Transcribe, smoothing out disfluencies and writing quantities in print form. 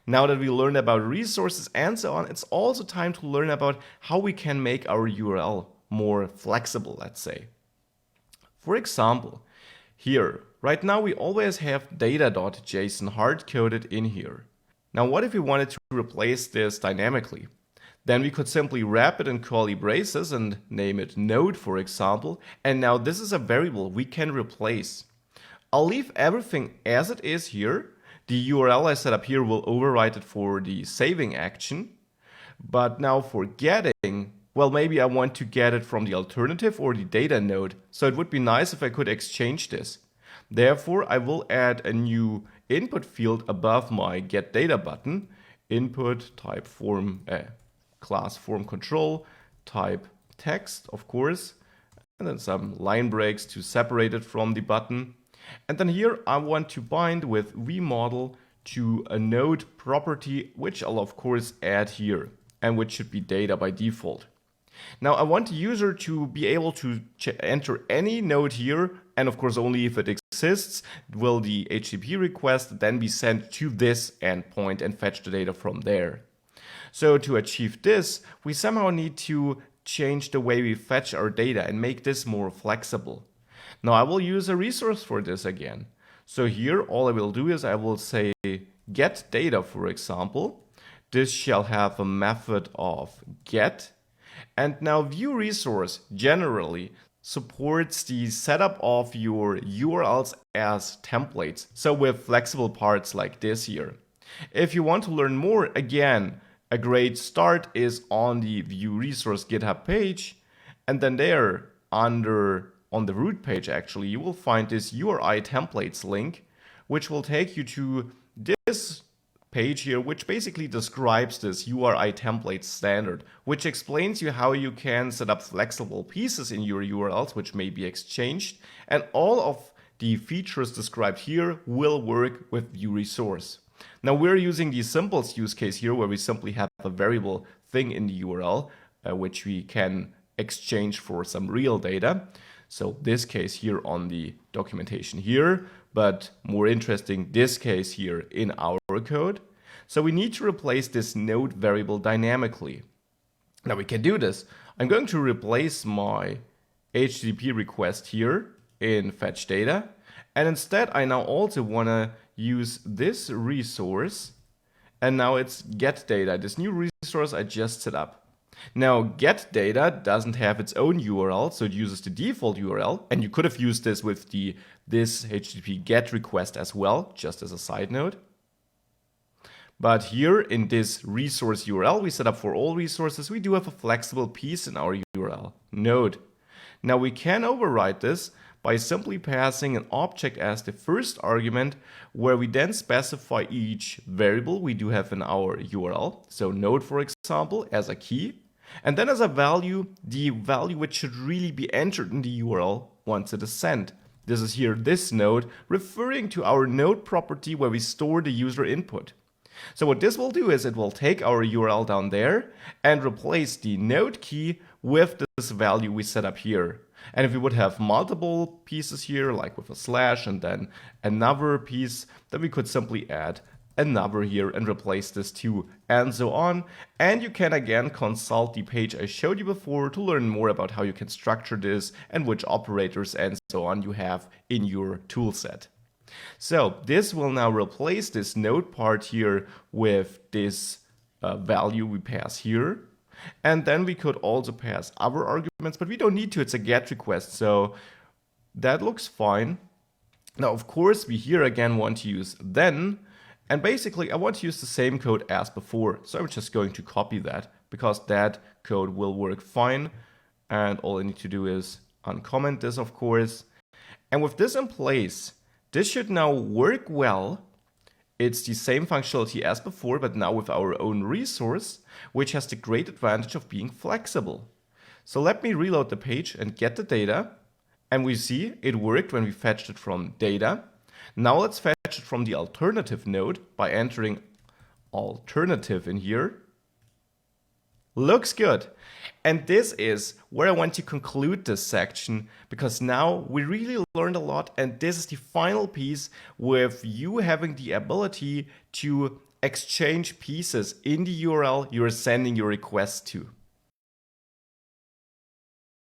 Now that we learned about resources and so on, it's also time to learn about how we can make our URL more flexible, let's say. For example, here, right now we always have data.json hard-coded in here. Now what if we wanted to replace this dynamically? Then we could simply wrap it in curly braces and name it node, for example, and now this is a variable we can replace. I'll leave everything as it is here. The URL I set up here will overwrite it for the saving action. But now for getting, well, maybe I want to get it from the alternative or the data node. So it would be nice if I could exchange this. Therefore, I will add a new input field above my get data button. Input type form, class form control, type text, of course, and then some line breaks to separate it from the button. And then here I want to bind with vModel to a node property, which I'll of course add here, and which should be data by default. Now I want the user to be able to enter any node here, and of course only if it exists will the HTTP request then be sent to this endpoint and fetch the data from there. So to achieve this, we somehow need to change the way we fetch our data and make this more flexible. Now I will use a resource for this again. So here all I will do is I will say get data, for example. This shall have a method of get. And now view resource generally supports the setup of your URLs as templates. So with flexible parts like this here. If you want to learn more, again, a great start is on the view resource GitHub page. And then there on the root page, actually, you will find this URI templates link, which will take you to this page here, which basically describes this URI template standard, which explains you how you can set up flexible pieces in your URLs, which may be exchanged. And all of the features described here will work with view resource. Now we're using the simplest use case here, where we simply have a variable thing in the URL, which we can exchange for some real data. So this case here on the documentation here, but more interesting, this case here in our code. So we need to replace this node variable dynamically. Now we can do this. I'm going to replace my HTTP request here in fetch data. And instead, I now also want to use this resource. And now it's get data, this new resource I just set up. Now, get data doesn't have its own URL, so it uses the default URL. And you could have used this with this HTTP GET request as well, just as a side note. But here in this resource URL we set up for all resources, we do have a flexible piece in our URL, node. Now we can override this by simply passing an object as the first argument, where we then specify each variable we do have in our URL. So node, for example, as a key. And then as a value, the value which should really be entered in the URL once it is sent. This is here this node, referring to our node property where we store the user input. So what this will do is it will take our URL down there and replace the node key with this value we set up here. And if we would have multiple pieces here, like with a slash and then another piece, then we could simply add another here and replace this too, and so on. And you can again consult the page I showed you before to learn more about how you can structure this and which operators and so on you have in your toolset. So this will now replace this node part here with this value we pass here. And then we could also pass other arguments, but we don't need to. It's a GET request, so that looks fine. Now, of course, we here again want to use then. And basically, I want to use the same code as before. So I'm just going to copy that because that code will work fine. And all I need to do is uncomment this, of course. And with this in place, this should now work well. It's the same functionality as before, but now with our own resource, which has the great advantage of being flexible. So let me reload the page and get the data. And we see it worked when we fetched it from data. Now let's fetch it from the alternative node by entering alternative in here. Looks good. And this is where I want to conclude this section, because now we really learned a lot, and this is the final piece with you having the ability to exchange pieces in the URL you're sending your request to.